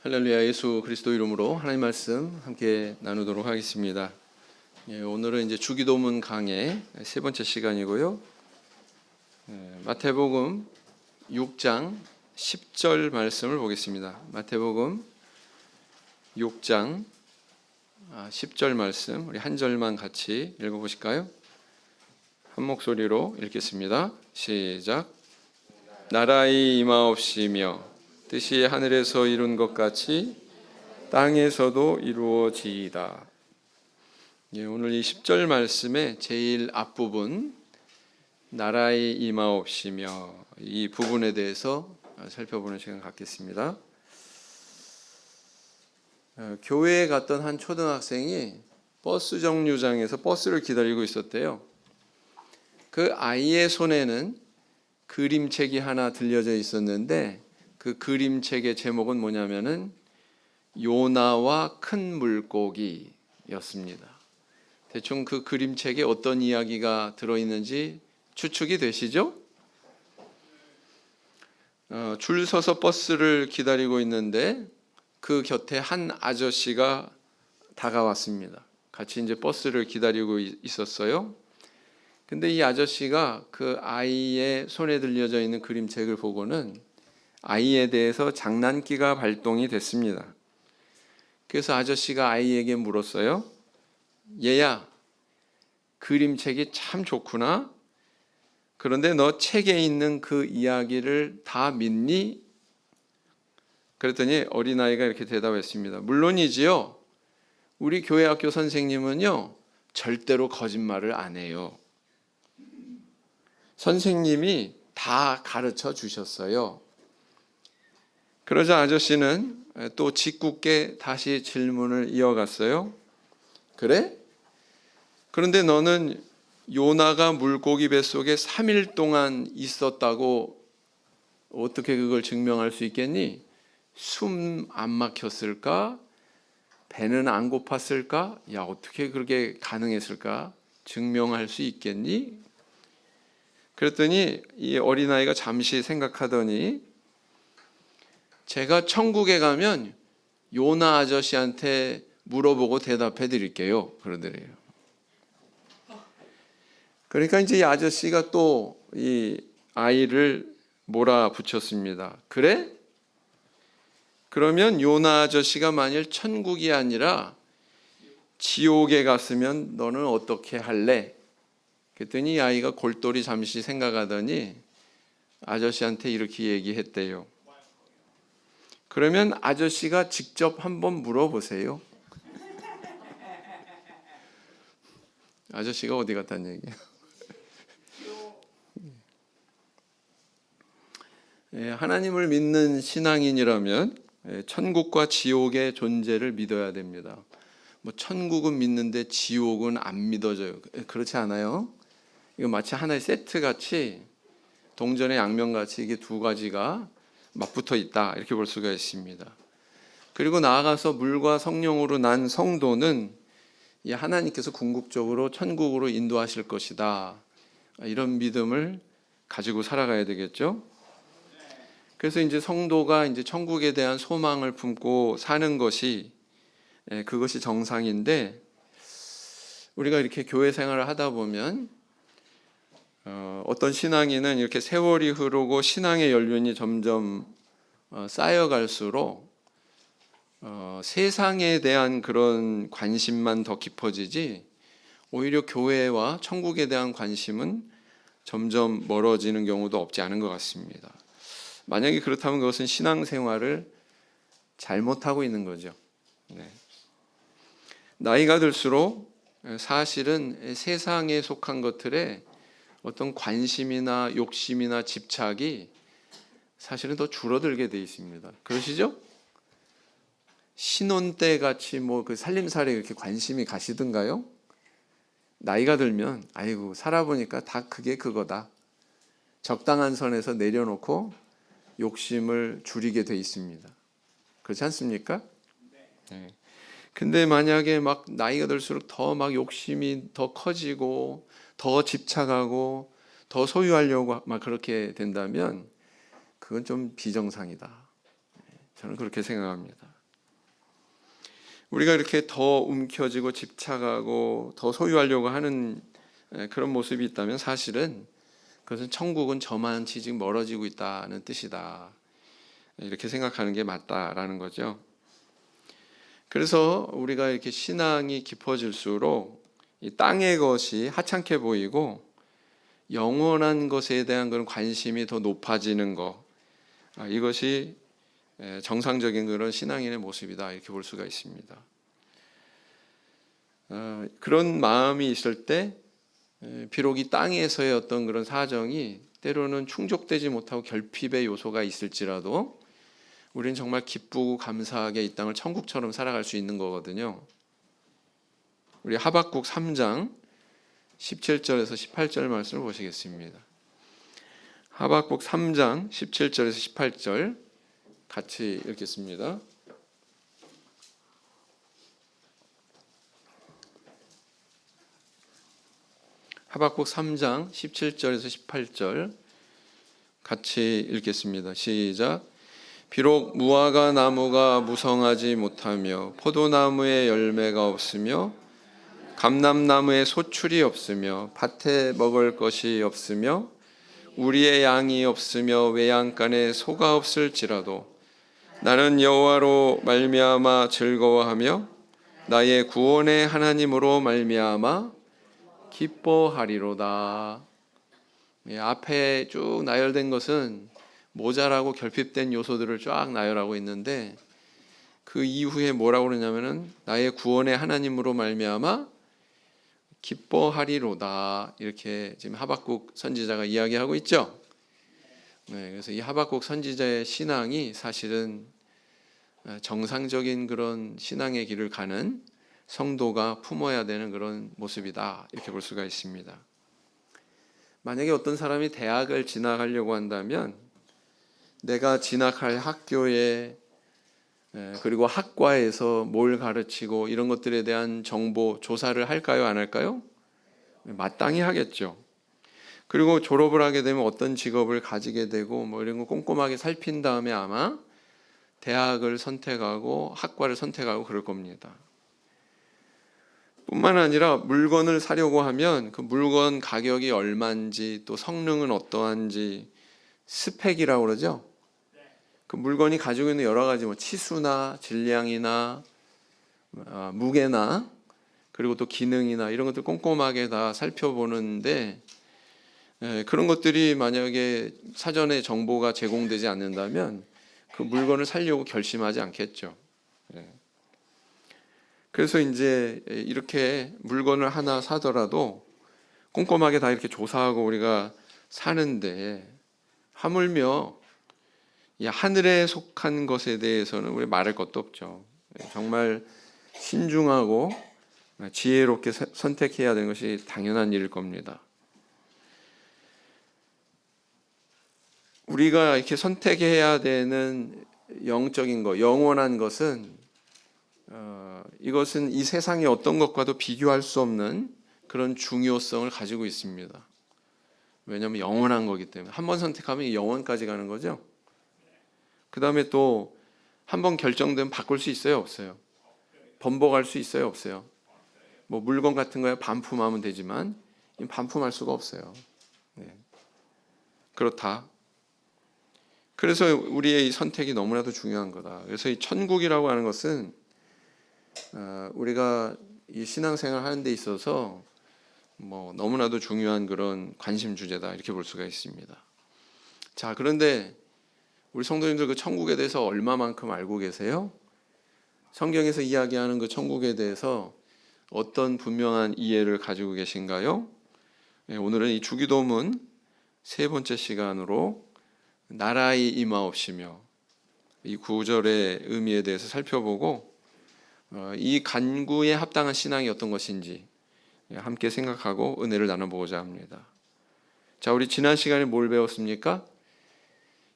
할렐루야. 예수 그리스도 이름으로 하나님 말씀 함께 나누도록 하겠습니다. 오늘은 이제 주기도문 강의 세 번째 시간이고요. 마태복음 6장 10절 말씀을 보겠습니다. 마태복음 6장 10절 말씀 우리 한 절만 같이 읽어보실까요? 한 목소리로 읽겠습니다. 시작. 나라의 임하옵시며 뜻이 하늘에서 이룬 것 같이 땅에서도 이루어지이다. 오늘 이 10절 말씀의 제일 앞부분 나라의 임하옵시며 이 부분에 대해서 살펴보는 시간 갖겠습니다. 교회에 갔던 한 초등학생이 버스 정류장에서 버스를 기다리고 있었대요. 그 아이의 손에는 그림책이 하나 들려져 있었는데 그 그림책의 제목은 뭐냐면은 요나와 큰 물고기였습니다. 대충 그 그림책에 어떤 이야기가 들어있는지 추측이 되시죠? 줄 서서 버스를 기다리고 있는데 그 곁에 한 아저씨가 다가왔습니다. 같이 이제 버스를 기다리고 있었어요. 근데 이 아저씨가 그 아이의 손에 들려져 있는 그림책을 보고는 아이에 대해서 장난기가 발동이 됐습니다. 그래서 아저씨가 아이에게 물었어요. 얘야, 그림책이 참 좋구나. 그런데 너 책에 있는 그 이야기를 다 믿니? 그랬더니 어린아이가 이렇게 대답했습니다. 물론이지요. 우리 교회 학교 선생님은요, 절대로 거짓말을 안 해요. 선생님이 다 가르쳐 주셨어요. 그러자 아저씨는 또 짓궂게 다시 질문을 이어갔어요. 그래? 그런데 너는 요나가 물고기 뱃속에 3일 동안 있었다고 어떻게 그걸 증명할 수 있겠니? 숨 안 막혔을까? 배는 안 고팠을까? 야, 어떻게 그렇게 가능했을까? 증명할 수 있겠니? 그랬더니 이 어린아이가 잠시 생각하더니 제가 천국에 가면 요나 아저씨한테 물어보고 대답해 드릴게요. 그러더래요. 그러니까 이제 이 아저씨가 또 이 아이를 몰아붙였습니다. 그래? 그러면 요나 아저씨가 만일 천국이 아니라 지옥에 갔으면 너는 어떻게 할래? 그랬더니 이 아이가 골똘히 잠시 생각하더니 아저씨한테 이렇게 얘기했대요. 그러면 아저씨가 직접 한번 물어보세요. 아저씨가 어디 갔다는 얘기예요? 하나님을 믿는 신앙인이라면 천국과 지옥의 존재를 믿어야 됩니다. 뭐 천국은 믿는데 지옥은 안 믿어져요. 그렇지 않아요? 이거 마치 하나의 세트 같이 동전의 양면 같이 이게 두 가지가 맞붙어 있다 이렇게 볼 수가 있습니다. 그리고 나아가서 물과 성령으로 난 성도는 이 하나님께서 궁극적으로 천국으로 인도하실 것이다 이런 믿음을 가지고 살아가야 되겠죠. 그래서 이제 성도가 이제 천국에 대한 소망을 품고 사는 것이 그것이 정상인데 우리가 이렇게 교회 생활을 하다 보면 어떤 신앙인은 이렇게 세월이 흐르고 신앙의 연륜이 점점 쌓여갈수록 세상에 대한 그런 관심만 더 깊어지지 오히려 교회와 천국에 대한 관심은 점점 멀어지는 경우도 없지 않은 것 같습니다. 만약에 그렇다면 그것은 신앙생활을 잘못하고 있는 거죠. 네. 나이가 들수록 사실은 세상에 속한 것들에 어떤 관심이나 욕심이나 집착이 사실은 더 줄어들게 돼 있습니다. 그러시죠? 신혼 때 같이 뭐 그 살림살이에 그렇게 관심이 가시던가요? 나이가 들면 아이고 살아보니까 다 그게 그거다. 적당한 선에서 내려놓고 욕심을 줄이게 돼 있습니다. 그렇지 않습니까? 네. 근데 만약에 막 나이가 들수록 더 막 욕심이 더 커지고 더 집착하고 더 소유하려고 막 그렇게 된다면 그건 좀 비정상이다. 저는 그렇게 생각합니다. 우리가 이렇게 더 움켜쥐고 집착하고 더 소유하려고 하는 그런 모습이 있다면 사실은 그것은 천국은 저만치 지금 멀어지고 있다는 뜻이다. 이렇게 생각하는 게 맞다라는 거죠. 그래서 우리가 이렇게 신앙이 깊어질수록 이 땅의 것이 하찮게 보이고 영원한 것에 대한 그런 관심이 더 높아지는 것, 이것이 정상적인 그런 신앙인의 모습이다 이렇게 볼 수가 있습니다. 그런 마음이 있을 때 비록 이 땅에서의 어떤 그런 사정이 때로는 충족되지 못하고 결핍의 요소가 있을지라도 우리는 정말 기쁘고 감사하게 이 땅을 천국처럼 살아갈 수 있는 거거든요. 우리 하박국 3장 17절에서 18절 말씀을 보시겠습니다. 하박국 3장 17절에서 18절 같이 읽겠습니다. 하박국 3장 17절에서 18절 같이 읽겠습니다. 시작. 비록 무화과 나무가 무성하지 못하며 포도나무에 열매가 없으며 감람나무에 소출이 없으며 밭에 먹을 것이 없으며 우리의 양이 없으며 외양간에 소가 없을지라도 나는 여호와로 말미암아 즐거워하며 나의 구원의 하나님으로 말미암아 기뻐하리로다. 앞에 쭉 나열된 것은 모자라고 결핍된 요소들을 쫙 나열하고 있는데 그 이후에 뭐라고 그러냐면은 나의 구원의 하나님으로 말미암아 기뻐하리로다. 이렇게 지금 하박국 선지자가 이야기하고 있죠. 그래서 이 하박국 선지자의 신앙이 사실은 정상적인 그런 신앙의 길을 가는 성도가 품어야 되는 그런 모습이다. 이렇게 볼 수가 있습니다. 만약에 어떤 사람이 대학을 진학하려고 한다면 내가 진학할 학교에 그리고 학과에서 뭘 가르치고 이런 것들에 대한 정보 조사를 할까요? 안 할까요? 마땅히 하겠죠. 그리고 졸업을 하게 되면 어떤 직업을 가지게 되고 뭐 이런 거 꼼꼼하게 살핀 다음에 아마 대학을 선택하고 학과를 선택하고 그럴 겁니다. 뿐만 아니라 물건을 사려고 하면 그 물건 가격이 얼마인지 또 성능은 어떠한지 스펙이라고 그러죠. 그 물건이 가지고 있는 여러 가지 뭐 치수나 질량이나 무게나 그리고 또 기능이나 이런 것들 꼼꼼하게 다 살펴보는데 그런 것들이 만약에 사전에 정보가 제공되지 않는다면 그 물건을 사려고 결심하지 않겠죠. 그래서 이제 이렇게 물건을 하나 사더라도 꼼꼼하게 다 이렇게 조사하고 우리가 사는데 하물며 이 하늘에 속한 것에 대해서는 우리 말할 것도 없죠. 정말 신중하고 지혜롭게 선택해야 되는 것이 당연한 일일 겁니다. 우리가 이렇게 선택해야 되는 영적인 것, 영원한 것은 이것은 이 세상의 어떤 것과도 비교할 수 없는 그런 중요성을 가지고 있습니다. 왜냐하면 영원한 거기 때문에 한 번 선택하면 영원까지 가는 거죠. 그 다음에 또 한 번 결정되면 바꿀 수 있어요, 없어요? 번복할 수 있어요, 없어요? 뭐 물건 같은 거에 반품하면 되지만 반품할 수가 없어요. 그렇다. 그래서 우리의 이 선택이 너무나도 중요한 거다. 그래서 이 천국이라고 하는 것은 우리가 이 신앙생활 하는 데 있어서 뭐 너무나도 중요한 그런 관심 주제다 이렇게 볼 수가 있습니다. 자, 그런데 우리 성도님들 그 천국에 대해서 얼마만큼 알고 계세요? 성경에서 이야기하는 그 천국에 대해서 어떤 분명한 이해를 가지고 계신가요? 오늘은 이 주기도문 세 번째 시간으로 나라의 임하옵시며 이 구절의 의미에 대해서 살펴보고 이 간구에 합당한 신앙이 어떤 것인지 함께 생각하고 은혜를 나눠보고자 합니다. 자, 우리 지난 시간에 뭘 배웠습니까?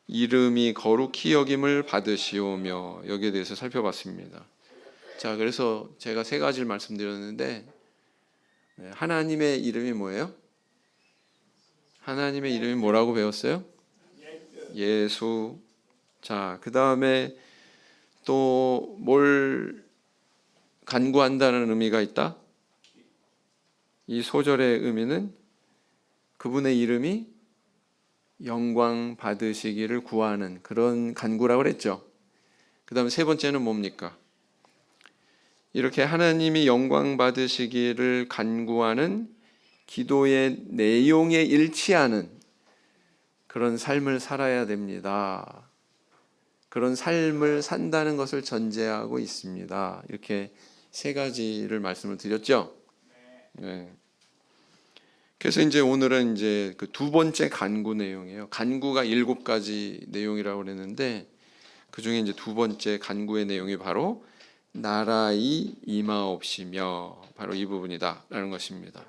이름이 거룩히 여김을 받으시오며 여기에 대해서 살펴봤습니다. 자, 그래서 제가 세 가지를 말씀드렸는데 하나님의 이름이 뭐예요? 하나님의 이름이 뭐라고 배웠어요? 예수. 자, 그 다음에 또 뭘 간구한다는 의미가 있다? 이 소절의 의미는 그분의 이름이 영광 받으시기를 구하는 그런 간구라고 그랬죠. 그 다음에 세 번째는 뭡니까? 이렇게 하나님이 영광 받으시기를 간구하는 기도의 내용에 일치하는 그런 삶을 살아야 됩니다. 그런 삶을 산다는 것을 전제하고 있습니다. 이렇게 세 가지를 말씀을 드렸죠. 네. 그래서 이제 오늘은 이제 그 두 번째 간구 내용이에요. 간구가 7가지 내용이라고 그랬는데 그 중에 이제 두 번째 간구의 내용이 바로 나라의 임하옵시며 바로 이 부분이다라는 것입니다.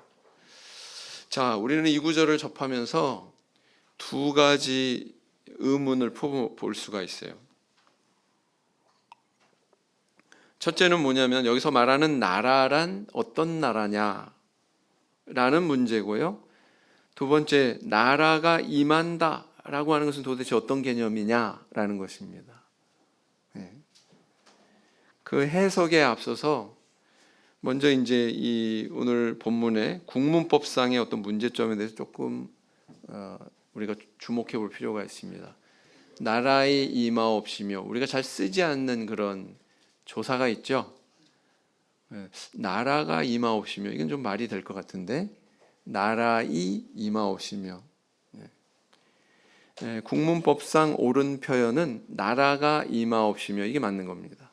자, 우리는 이 구절을 접하면서 두 가지 의문을 볼 수가 있어요. 첫째는 뭐냐면 여기서 말하는 나라란 어떤 나라냐 라는 문제고요. 두 번째, 나라가 임한다 라고 하는 것은 도대체 어떤 개념이냐라는 것입니다. 그 해석에 앞서서 먼저 이제 이 오늘 본문의 국문법상의 어떤 문제점에 대해서 조금 우리가 주목해 볼 필요가 있습니다. 나라의 임하옵시며 우리가 잘 쓰지 않는 그런 조사가 있죠. 나라가 임하옵시며 이건 좀 말이 될 것 같은데 나라의 임하옵시며 국문법상 옳은 표현은 나라가 임하옵시며 이게 맞는 겁니다.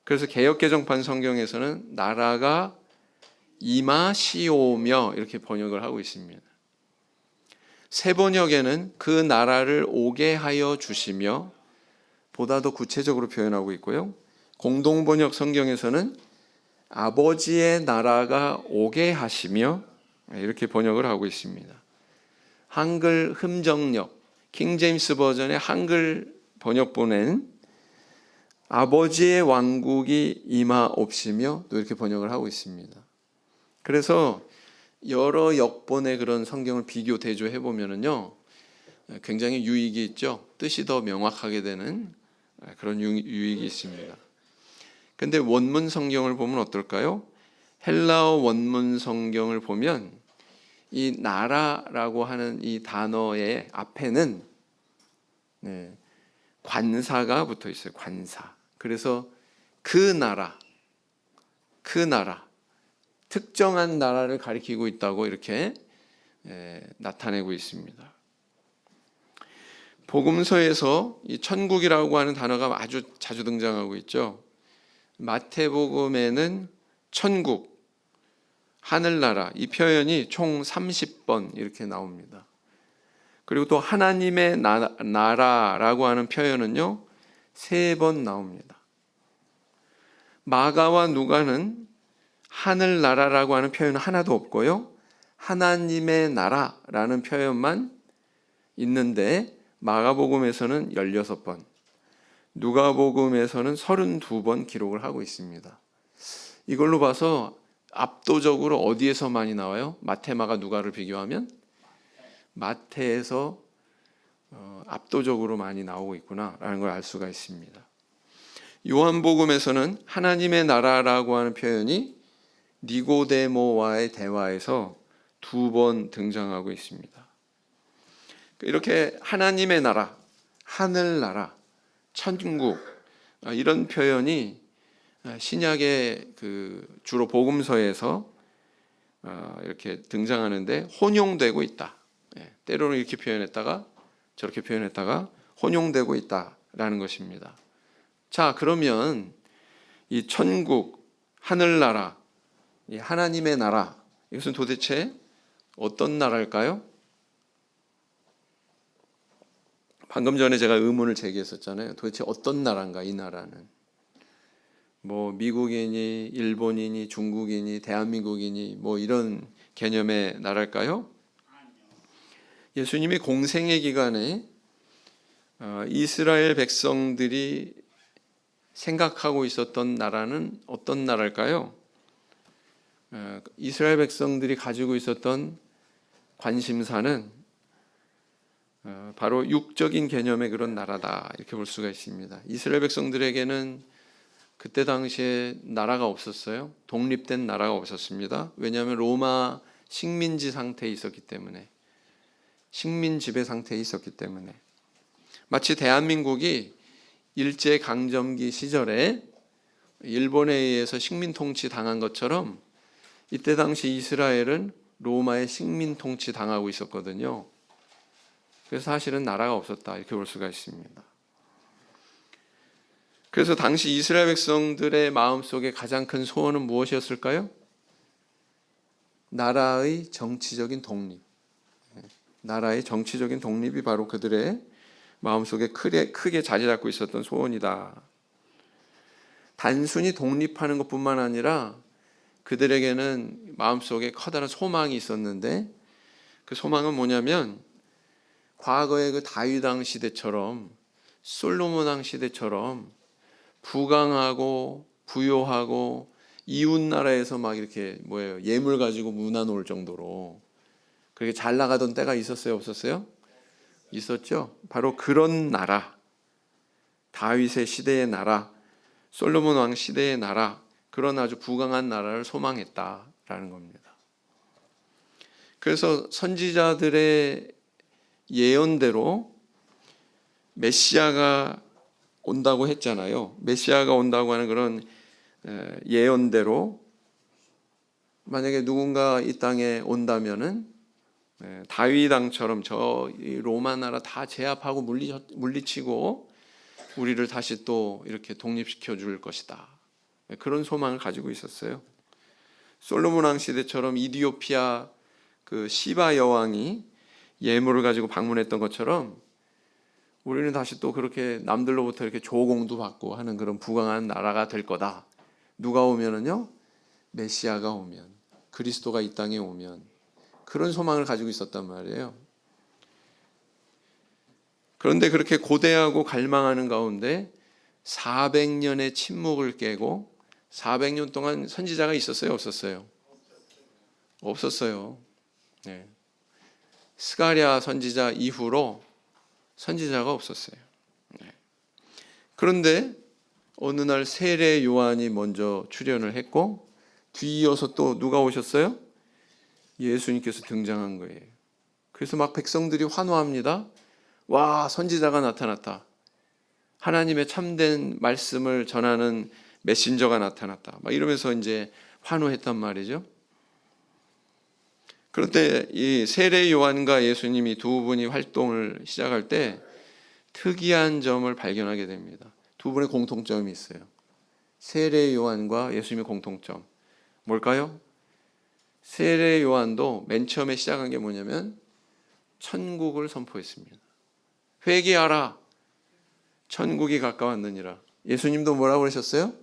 그래서 개역개정판 성경에서는 나라가 임하시오며 이렇게 번역을 하고 있습니다. 새 번역에는 그 나라를 오게 하여 주시며 보다 더 구체적으로 표현하고 있고요. 공동번역 성경에서는 아버지의 나라가 오게 하시며 이렇게 번역을 하고 있습니다. 한글 흠정역 킹제임스 버전의 한글 번역본엔 아버지의 왕국이 임하옵시며 또 이렇게 번역을 하고 있습니다. 그래서 여러 역본의 그런 성경을 비교 대조해 보면은요 굉장히 유익이 있죠. 뜻이 더 명확하게 되는 그런 유익이 있습니다. 근데 원문 성경을 보면 어떨까요? 헬라어 원문 성경을 보면 이 나라라고 하는 이 단어의 앞에는 관사가 붙어 있어요. 관사. 그래서 그 나라, 특정한 나라를 가리키고 있다고 이렇게 나타내고 있습니다. 복음서에서 이 천국이라고 하는 단어가 아주 자주 등장하고 있죠. 마태복음에는 천국, 하늘나라 이 표현이 총 30번 이렇게 나옵니다. 그리고 또 하나님의 나라라고 하는 표현은요 3번 나옵니다. 마가와 누가는 하늘나라라고 하는 표현은 하나도 없고요 하나님의 나라라는 표현만 있는데 마가복음에서는 16번, 누가복음에서는 32번 기록을 하고 있습니다. 이걸로 봐서 압도적으로 어디에서 많이 나와요? 마태, 마가, 누가를 비교하면 마태에서 압도적으로 많이 나오고 있구나라는 걸 알 수가 있습니다. 요한복음에서는 하나님의 나라라고 하는 표현이 니고데모와의 대화에서 2번 등장하고 있습니다. 이렇게 하나님의 나라, 하늘나라, 천국 이런 표현이 신약의 주로 복음서에서 이렇게 등장하는데 혼용되고 있다. 때로는 이렇게 표현했다가 저렇게 표현했다가 혼용되고 있다라는 것입니다. 자, 그러면 이 천국, 하늘나라, 이 하나님의 나라 이것은 도대체 어떤 나라일까요? 방금 전에 제가 의문을 제기했었잖아요. 도대체 어떤 나라인가 이 나라는? 뭐 미국이니 일본이니 중국이니 대한민국이니 뭐 이런 개념의 나라일까요? 예수님이 공생의 기간에 이스라엘 백성들이 생각하고 있었던 나라는 어떤 나라일까요? 이스라엘 백성들이 가지고 있었던 관심사는 바로 육적인 개념의 그런 나라다 이렇게 볼 수가 있습니다. 이스라엘 백성들에게는 그때 당시에 나라가 없었어요. 독립된 나라가 없었습니다. 왜냐하면 로마 식민지 상태에 있었기 때문에, 식민 지배 상태에 있었기 때문에. 마치 대한민국이 일제강점기 시절에 일본에 의해서 식민 통치 당한 것처럼 이때 당시 이스라엘은 로마의 식민 통치 당하고 있었거든요. 그래서 사실은 나라가 없었다, 이렇게 볼 수가 있습니다. 그래서 당시 이스라엘 백성들의 마음속에 가장 큰 소원은 무엇이었을까요? 나라의 정치적인 독립. 나라의 정치적인 독립이 바로 그들의 마음속에 크게 자리 잡고 있었던 소원이다. 단순히 독립하는 것뿐만 아니라 그들에게는 마음속에 커다란 소망이 있었는데, 그 소망은 뭐냐면 과거의 그 다윗 왕 시대처럼, 솔로몬 왕 시대처럼 부강하고 부요하고 이웃 나라에서 막 이렇게 예물 가지고 문화 놓을 정도로 그렇게 잘 나가던 때가 있었어요, 없었어요? 있었죠. 바로 그런 나라, 다윗의 시대의 나라, 솔로몬 왕 시대의 나라, 그런 아주 부강한 나라를 소망했다라는 겁니다. 그래서 선지자들의 예언대로 메시아가 온다고 했잖아요. 메시아가 온다고 하는 그런 예언대로 만약에 누군가 이 땅에 온다면은 다윗 왕처럼 저 로마 나라 다 제압하고 물리치고 우리를 다시 또 이렇게 독립시켜 줄 것이다. 그런 소망을 가지고 있었어요. 솔로몬 왕 시대처럼 이디오피아 그 시바 여왕이 예물을 가지고 방문했던 것처럼 우리는 다시 또 그렇게 남들로부터 이렇게 조공도 받고 하는 그런 부강한 나라가 될 거다. 누가 오면은요? 메시아가 오면, 그리스도가 이 땅에 오면, 그런 소망을 가지고 있었단 말이에요. 그런데 그렇게 고대하고 갈망하는 가운데 400년의 침묵을 깨고 400년 동안 선지자가 있었어요, 없었어요? 없었어요. 네. 스가랴 선지자 이후로 선지자가 없었어요. 네. 그런데 어느 날 세례 요한이 먼저 출현을 했고 뒤이어서 또 누가 오셨어요? 예수님께서 등장한 거예요. 그래서 막 백성들이 환호합니다. 와, 선지자가 나타났다. 하나님의 참된 말씀을 전하는 메신저가 나타났다. 막 이러면서 이제 환호했단 말이죠. 그런데 이 세례 요한과 예수님이 두 분이 활동을 시작할 때 특이한 점을 발견하게 됩니다. 두 분의 공통점이 있어요. 세례 요한과 예수님의 공통점. 뭘까요? 세례 요한도 맨 처음에 시작한 게 뭐냐면 천국을 선포했습니다. 회개하라. 천국이 가까웠느니라. 예수님도 뭐라고 그러셨어요?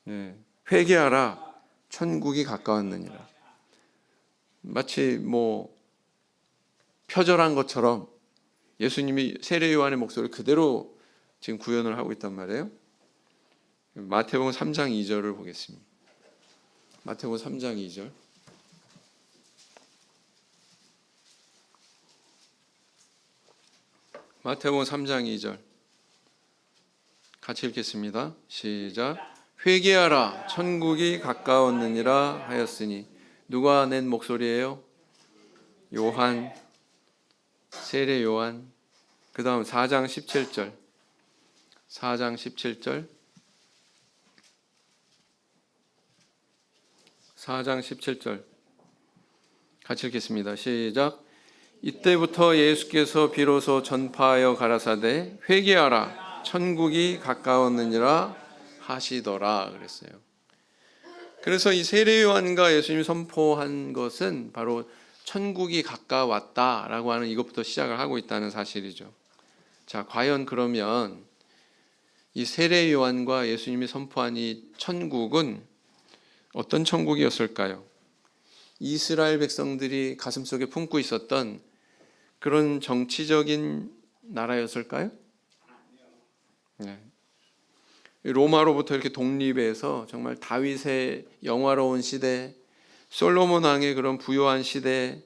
네. 회개하라. 천국이 가까웠느니라. 마치 표절한 것처럼 예수님이 세례 요한의 목소리를 그대로 지금 구현을 하고 있단 말이에요. 마태복음 3장 2절을 보겠습니다. 마태복음 3장 2절. 마태복음 3장 2절. 같이 읽겠습니다. 시작. 회개하라. 천국이 가까웠느니라 하였으니. 누가 낸 목소리예요? 요한, 세례 요한. 그 다음 4장 17절. 4장 17절. 4장 17절. 같이 읽겠습니다. 시작. 이때부터 예수께서 비로소 전파하여 가라사대 회개하라. 천국이 가까웠느니라 하시더라 그랬어요. 그래서 이 세례 요한과 예수님이 선포한 것은 바로 천국이 가까웠다라고 하는 이것부터 시작을 하고 있다는 사실이죠. 자, 과연 그러면 이 세례 요한과 예수님이 선포한 이 천국은 어떤 천국이었을까요? 이스라엘 백성들이 가슴속에 품고 있었던 그런 정치적인 나라였을까요? 네. 로마로부터 이렇게 독립해서 정말 다윗의 영화로운 시대, 솔로몬 왕의 그런 부요한 시대,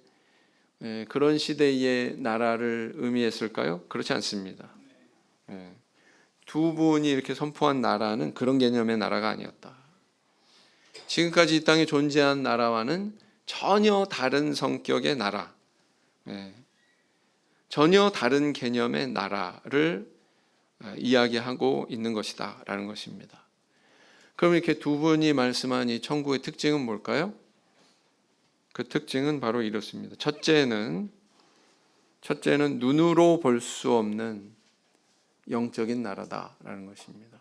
그런 시대의 나라를 의미했을까요? 그렇지 않습니다. 두 분이 이렇게 선포한 나라는 그런 개념의 나라가 아니었다. 지금까지 이 땅에 존재한 나라와는 전혀 다른 성격의 나라, 전혀 다른 개념의 나라를 이야기하고 있는 것이다 라는 것입니다. 그럼 이렇게 두 분이 말씀한 이 천국의 특징은 뭘까요? 그 특징은 바로 이렇습니다. 첫째는 눈으로 볼 수 없는 영적인 나라다라는 것입니다.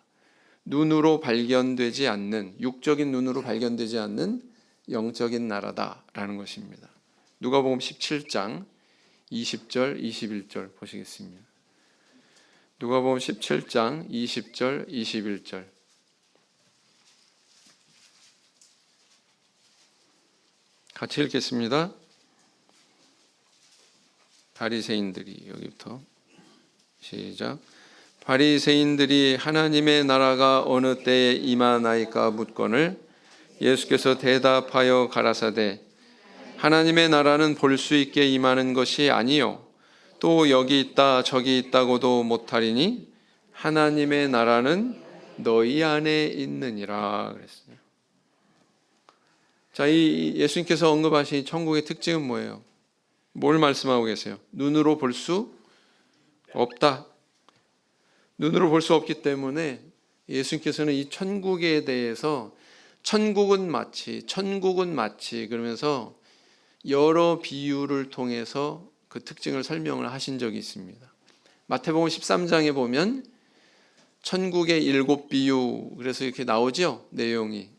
눈으로 발견되지 않는, 육적인 눈으로 발견되지 않는 영적인 나라다라는 것입니다. 누가복음 17장 20절 21절 보시겠습니다. 누가복음 17장 20절 21절 같이 읽겠습니다. 바리새인들이, 여기부터 시작. 바리새인들이 하나님의 나라가 어느 때에 임하나이까 묻거늘 예수께서 대답하여 가라사대 하나님의 나라는 볼 수 있게 임하는 것이 아니요 또 여기 있다 저기 있다고도 못하리니 하나님의 나라는 너희 안에 있느니라 그랬어요. 자, 이 예수님께서 언급하신 천국의 특징은 뭐예요? 뭘 말씀하고 계세요? 눈으로 볼 수 없다. 눈으로 볼 수 없기 때문에 예수님께서는 이 천국에 대해서 천국은 마치 그러면서 여러 비유를 통해서 그 특징을 설명을 하신 적이 있습니다. 마태복음 13장에 보면 천국의 7 비유, 그래서 이렇게 나오죠, 내용이.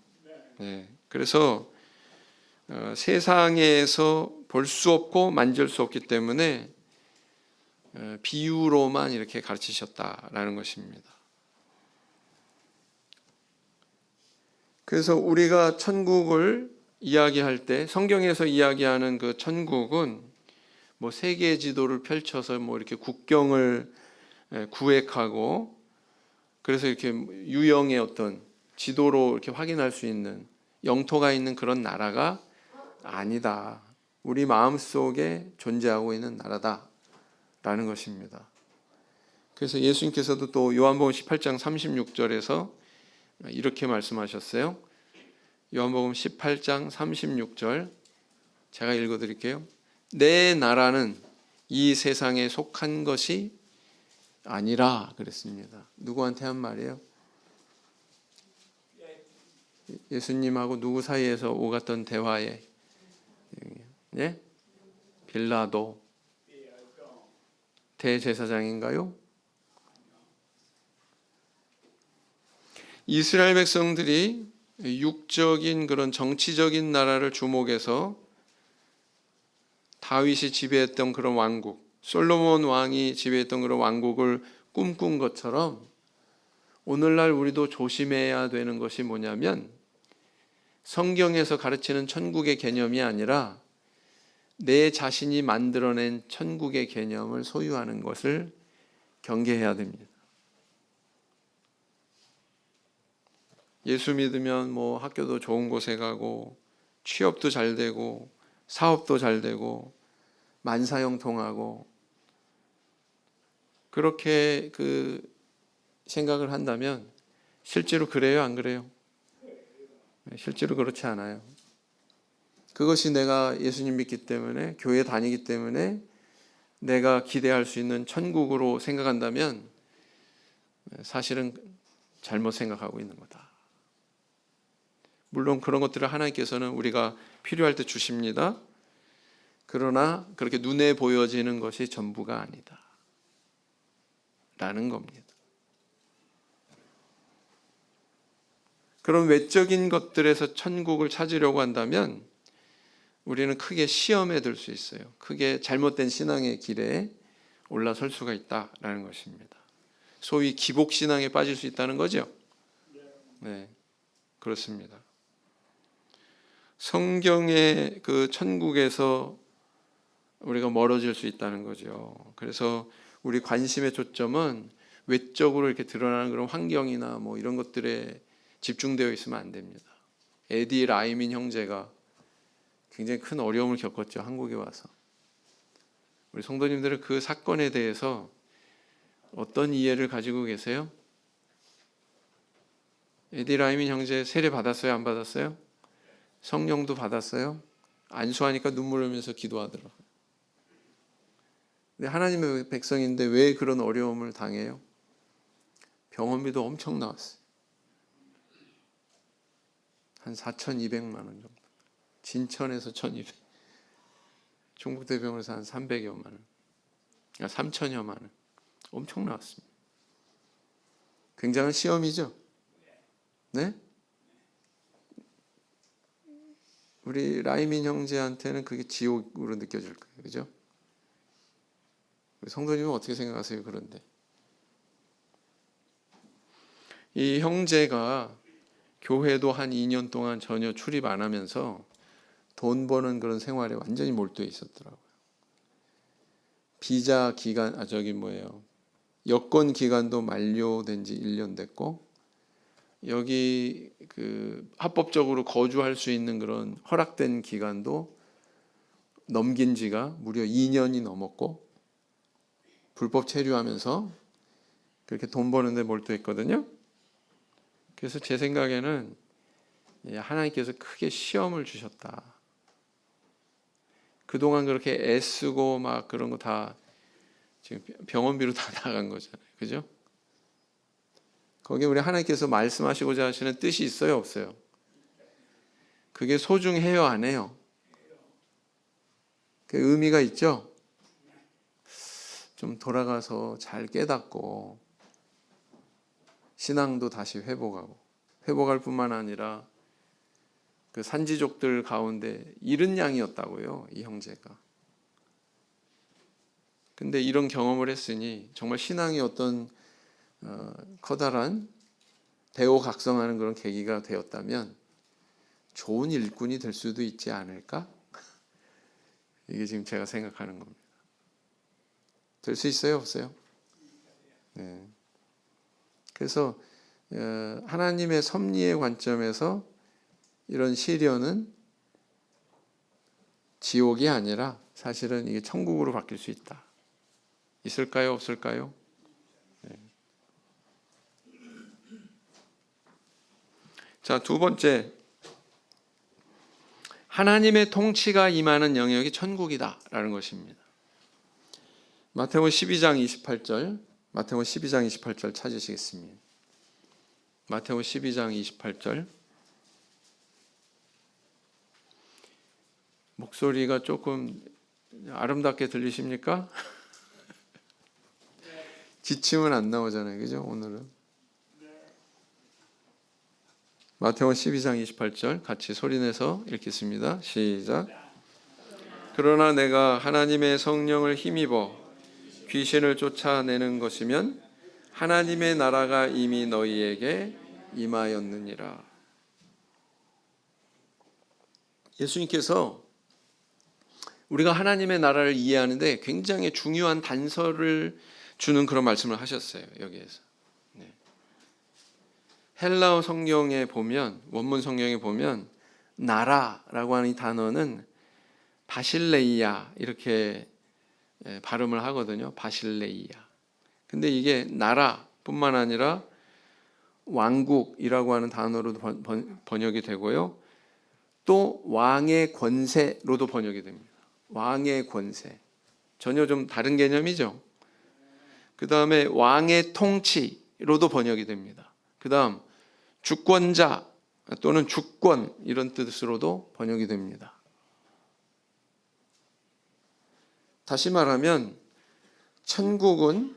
그래서 세상에서 볼 수 없고 만질 수 없기 때문에 비유로만 이렇게 가르치셨다라는 것입니다. 그래서 우리가 천국을 이야기할 때 성경에서 이야기하는 그 천국은 뭐 세계 지도를 펼쳐서 뭐 이렇게 국경을 구획하고 그래서 이렇게 유형의 어떤 지도로 이렇게 확인할 수 있는 영토가 있는 그런 나라가 아니다. 우리 마음속에 존재하고 있는 나라다라는 것입니다. 그래서 예수님께서도 또 요한복음 18장 36절에서 이렇게 말씀하셨어요. 요한복음 18장 36절 제가 읽어드릴게요. 내 나라는 이 세상에 속한 것이 아니라 그랬습니다. 누구한테 한 말이에요? 예수님하고 누구 사이에서 오갔던 대화에 빌라도 대제사장인가요? 이스라엘 백성들이 육적인 그런 정치적인 나라를 주목해서 다윗이 지배했던 그런 왕국, 솔로몬 왕이 지배했던 그런 왕국을 꿈꾼 것처럼 오늘날 우리도 조심해야 되는 것이 뭐냐면 성경에서 가르치는 천국의 개념이 아니라 내 자신이 만들어낸 천국의 개념을 소유하는 것을 경계해야 됩니다. 예수 믿으면 뭐 학교도 좋은 곳에 가고 취업도 잘 되고 사업도 잘 되고 만사형통하고 그렇게 그 생각을 한다면 실제로 그래요, 안 그래요? 실제로 그렇지 않아요. 그것이 내가 예수님 믿기 때문에 교회 다니기 때문에 내가 기대할 수 있는 천국으로 생각한다면 사실은 잘못 생각하고 있는 거다. 물론 그런 것들을 하나님께서는 우리가 필요할 때 주십니다. 그러나 그렇게 눈에 보여지는 것이 전부가 아니다 라는 겁니다. 그런 외적인 것들에서 천국을 찾으려고 한다면 우리는 크게 시험에 들 수 있어요. 크게 잘못된 신앙의 길에 올라설 수가 있다라는 것입니다. 소위 기복신앙에 빠질 수 있다는 거죠. 네, 그렇습니다. 성경의 그 천국에서 우리가 멀어질 수 있다는 거죠. 그래서 우리 관심의 초점은 외적으로 이렇게 드러나는 그런 환경이나 뭐 이런 것들에 집중되어 있으면 안 됩니다. 에디 라이민 형제가 굉장히 큰 어려움을 겪었죠. 한국에 와서. 우리 성도님들은 그 사건에 대해서 어떤 이해를 가지고 계세요? 에디 라이민 형제 세례 받았어요? 안 받았어요? 성령도 받았어요? 안수하니까 눈물 흘리면서 기도하더라고요. 근데 하나님의 백성인데 왜 그런 어려움을 당해요? 병원비도 엄청 나왔어요. 한 4,200만 원 정도. 진천에서 1,200. 중국대병원에서 한 300여만 원. 3천여만 원. 엄청 나왔습니다. 굉장한 시험이죠. 네? 우리 라이민 형제한테는 그게 지옥으로 느껴질 거예요. 그죠? 성도님은 어떻게 생각하세요? 그런데 이 형제가 교회도 한 2년 동안 전혀 출입 안 하면서 돈 버는 그런 생활에 완전히 몰두해 있었더라고요. 비자 기간, 여권 기간도 만료된 지 1년 됐고, 여기 그 합법적으로 거주할 수 있는 그런 허락된 기간도 넘긴 지가 무려 2년이 넘었고, 불법 체류하면서 그렇게 돈 버는데 몰두했거든요. 그래서 제 생각에는 하나님께서 크게 시험을 주셨다. 그동안 그렇게 애쓰고 막 그런 거 다 지금 병원비로 다 나간 거잖아요. 그죠? 거기에 우리 하나님께서 말씀하시고자 하시는 뜻이 있어요, 없어요? 그게 소중해요, 안 해요? 그 의미가 있죠? 좀 돌아가서 잘 깨닫고 신앙도 다시 회복할 뿐만 아니라 그 산지족들 가운데 잃은 양이었다고요, 이 형제가. 근데 이런 경험을 했으니 정말 신앙이 어떤 커다란 대오각성하는 그런 계기가 되었다면 좋은 일꾼이 될 수도 있지 않을까? 이게 지금 제가 생각하는 겁니다. 될 수 있어요, 없어요? 네. 그래서 하나님의 섭리의 관점에서 이런 시련은 지옥이 아니라 사실은 이게 천국으로 바뀔 수 있다. 있을까요, 없을까요? 네. 자, 두 번째, 하나님의 통치가 임하는 영역이 천국이다라는 것입니다. 마태복음 12장 28절, 마태복음 12장 28절 찾으시겠습니다. 마태복음 12장 28절. 목소리가 조금 아름답게 들리십니까? 기침은 안 나오잖아요. 그죠? 오늘은. 마태복음 12장 28절 같이 소리내서 읽겠습니다. 시작. 그러나 내가 하나님의 성령을 힘입어 귀신을 쫓아내는 것이면 하나님의 나라가 이미 너희에게 임하였느니라. 예수님께서 우리가 하나님의 나라를 이해하는데 굉장히 중요한 단서를 주는 그런 말씀을 하셨어요. 여기에서. 네. 헬라어 성경에 보면, 원문 성경에 보면 나라라고 하는 이 단어는 바실레이아 이렇게 발음을 하거든요. 바실레이아. 근데 이게 나라뿐만 아니라 왕국이라고 하는 단어로도 번역이 되고요. 또 왕의 권세로도 번역이 됩니다. 왕의 권세. 전혀 좀 다른 개념이죠. 그 다음에 왕의 통치로도 번역이 됩니다. 그 다음 주권자 또는 주권 이런 뜻으로도 번역이 됩니다. 다시 말하면 천국은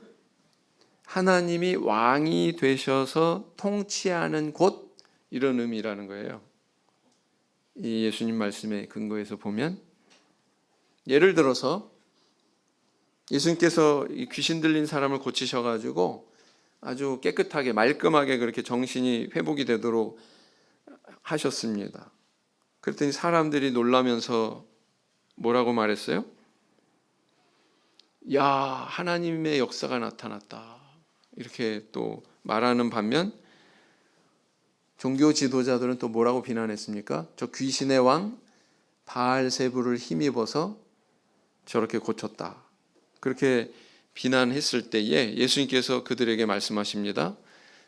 하나님이 왕이 되셔서 통치하는 곳 이런 의미라는 거예요. 이 예수님 말씀의 근거에서 보면 예를 들어서 예수님께서 귀신 들린 사람을 고치셔가지고 아주 깨끗하게 말끔하게 그렇게 정신이 회복이 되도록 하셨습니다. 그랬더니 사람들이 놀라면서 뭐라고 말했어요? 야, 하나님의 역사가 나타났다. 이렇게 또 말하는 반면 종교 지도자들은 또 뭐라고 비난했습니까? 저 귀신의 왕 바알세불을 힘입어서 저렇게 고쳤다. 그렇게 비난했을 때에 예수님께서 그들에게 말씀하십니다.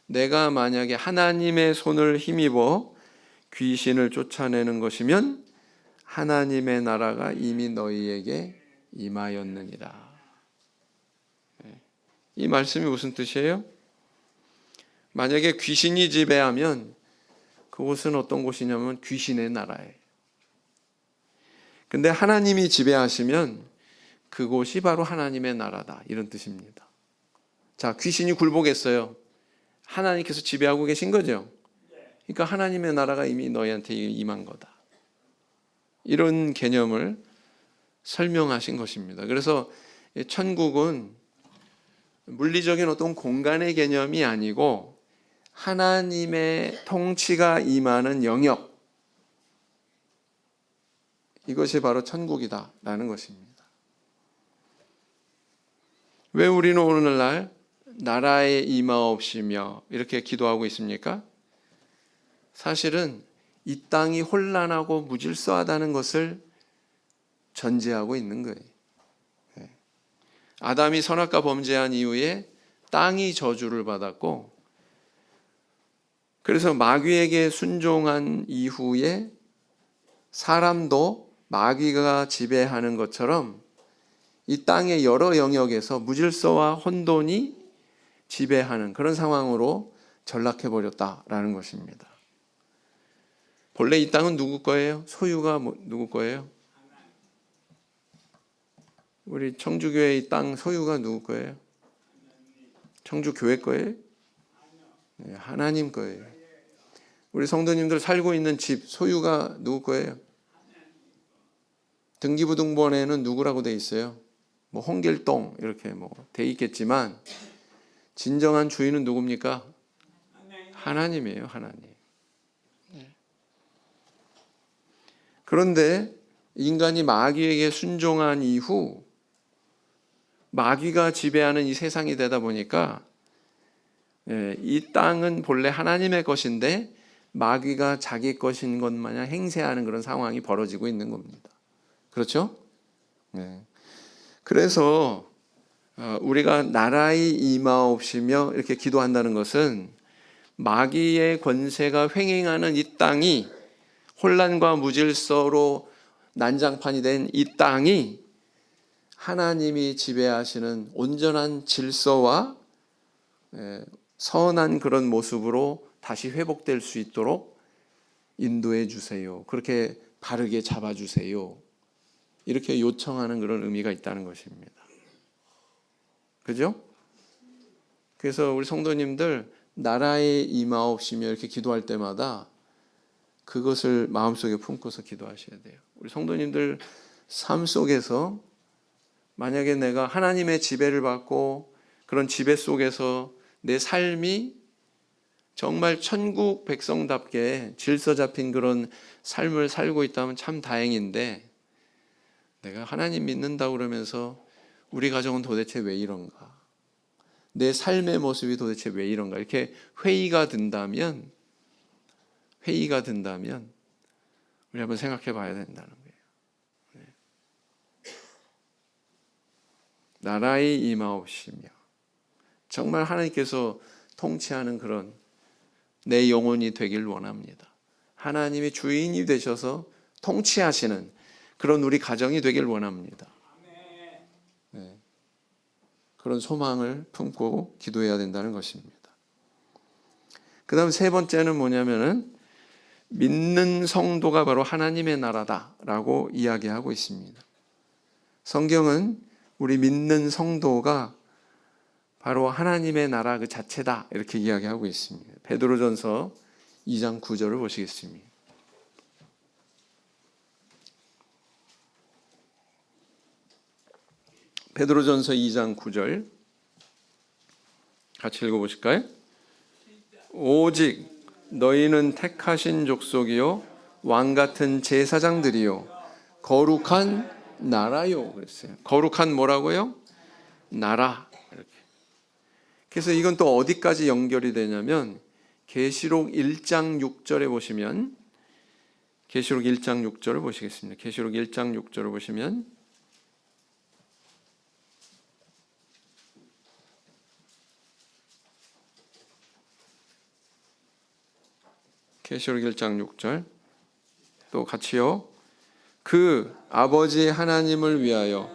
내가 만약에 하나님의 손을 힘입어 귀신을 쫓아내는 것이면 하나님의 나라가 이미 너희에게 임하였느니라. 이 말씀이 무슨 뜻이에요? 만약에 귀신이 지배하면 그곳은 어떤 곳이냐면 귀신의 나라예요. 근데 하나님이 지배하시면 그곳이 바로 하나님의 나라다, 이런 뜻입니다. 자, 귀신이 굴복했어요. 하나님께서 지배하고 계신 거죠. 그러니까 하나님의 나라가 이미 너희한테 임한 거다, 이런 개념을 설명하신 것입니다. 그래서 천국은 물리적인 어떤 공간의 개념이 아니고 하나님의 통치가 임하는 영역, 이것이 바로 천국이다라는 것입니다. 왜 우리는 오늘날 나라에 임하옵시며 이렇게 기도하고 있습니까? 사실은 이 땅이 혼란하고 무질서하다는 것을 전제하고 있는 거예요. 아담이 선악과 범죄한 이후에 땅이 저주를 받았고, 그래서 마귀에게 순종한 이후에 사람도 마귀가 지배하는 것처럼 이 땅의 여러 영역에서 무질서와 혼돈이 지배하는 그런 상황으로 전락해버렸다라는 것입니다. 본래 이 땅은 누구 거예요? 소유가 누구 거예요? 우리 청주교회 이 땅 소유가 누구 거예요? 청주교회 거예요? 네, 하나님 거예요. 우리 성도님들 살고 있는 집 소유가 누구 거예요? 등기부등본에는 누구라고 돼 있어요? 뭐 홍길동 이렇게 뭐 돼 있겠지만 진정한 주인은 누굽니까? 하나님이에요, 하나님. 그런데 인간이 마귀에게 순종한 이후 마귀가 지배하는 이 세상이 되다 보니까 이 땅은 본래 하나님의 것인데 마귀가 자기 것인 것 마냥 행세하는 그런 상황이 벌어지고 있는 겁니다. 그렇죠? 그래서 우리가 나라의 임하옵시며 이렇게 기도한다는 것은 마귀의 권세가 횡행하는 이 땅이, 혼란과 무질서로 난장판이 된 이 땅이 하나님이 지배하시는 온전한 질서와 선한 그런 모습으로 다시 회복될 수 있도록 인도해 주세요. 그렇게 바르게 잡아주세요. 이렇게 요청하는 그런 의미가 있다는 것입니다. 그죠? 그래서 우리 성도님들 나라에 임하옵시며 이렇게 기도할 때마다 그것을 마음속에 품고서 기도하셔야 돼요. 우리 성도님들 삶 속에서 만약에 내가 하나님의 지배를 받고 그런 지배 속에서 내 삶이 정말 천국 백성답게 질서 잡힌 그런 삶을 살고 있다면 참 다행인데, 내가 하나님 믿는다고 그러면서 우리 가정은 도대체 왜 이런가? 내 삶의 모습이 도대체 왜 이런가? 이렇게 회의가 든다면 우리 한번 생각해 봐야 된다는 거예요. 나라의 임하옵시며, 정말 하나님께서 통치하는 그런 내 영혼이 되길 원합니다. 하나님이 주인이 되셔서 통치하시는 그런 우리 가정이 되길 원합니다. 네. 그런 소망을 품고 기도해야 된다는 것입니다. 그 다음 세 번째는 뭐냐면은 믿는 성도가 바로 하나님의 나라다라고 이야기하고 있습니다. 성경은 우리 믿는 성도가 바로 하나님의 나라 그 자체다 이렇게 이야기하고 있습니다. 베드로전서 2장 9절을 보시겠습니다. 베드로전서 2장 9절 같이 읽어보실까요? 오직 너희는 택하신 족속이요 왕같은 제사장들이요 거룩한 나라요 그랬어요. 거룩한 뭐라고요? 나라. 이렇게. 그래서 이건 또 어디까지 연결이 되냐면 계시록 1장 6절에 보시면, 계시록 1장 6절을 보시겠습니다. 계시록 1장 6절을 보시면 계시록 1장 6절 또 같이요. 그 아버지 하나님을 위하여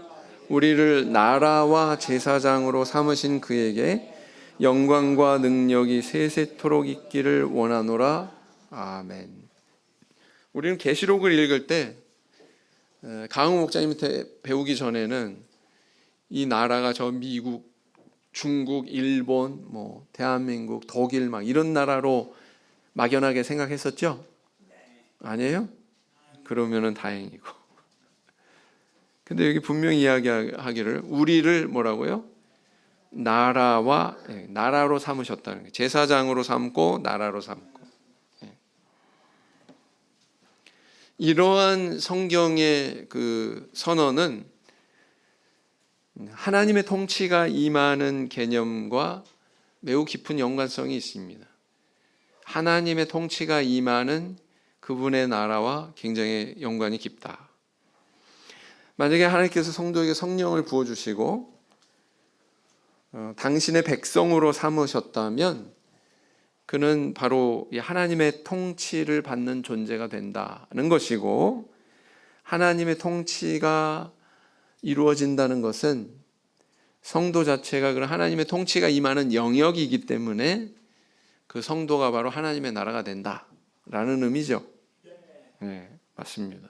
우리를 나라와 제사장으로 삼으신 그에게 영광과 능력이 세세토록 있기를 원하노라. 아멘. 우리는 계시록을 읽을 때 강흥 목사님한테 배우기 전에는 이 나라가 저 미국, 중국, 일본, 대한민국, 독일 막 이런 나라로 막연하게 생각했었죠? 아니에요? 그러면은 다행이고. 근데 여기 분명히 이야기하기를 우리를 뭐라고요? 나라로 삼으셨다는 거예요. 제사장으로 삼고 나라로 삼고. 이러한 성경의 그 선언은 하나님의 통치가 임하는 개념과 매우 깊은 연관성이 있습니다. 하나님의 통치가 임하는 그분의 나라와 굉장히 연관이 깊다. 만약에 하나님께서 성도에게 성령을 부어주시고 당신의 백성으로 삼으셨다면 그는 바로 하나님의 통치를 받는 존재가 된다는 것이고, 하나님의 통치가 이루어진다는 것은 성도 자체가 그런 하나님의 통치가 임하는 영역이기 때문에 그 성도가 바로 하나님의 나라가 된다라는 의미죠. 네, 맞습니다.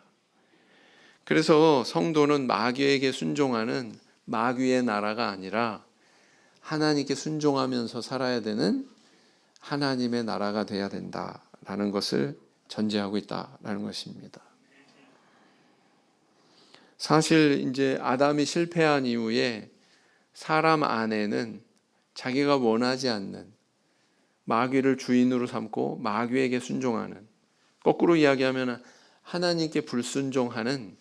그래서 성도는 마귀에게 순종하는 마귀의 나라가 아니라 하나님께 순종하면서 살아야 되는 하나님의 나라가 돼야 된다라는 것을 전제하고 있다라는 것입니다. 사실 이제 아담이 실패한 이후에 사람 안에는 자기가 원하지 않는 마귀를 주인으로 삼고 마귀에게 순종하는, 거꾸로 이야기하면 하나님께 불순종하는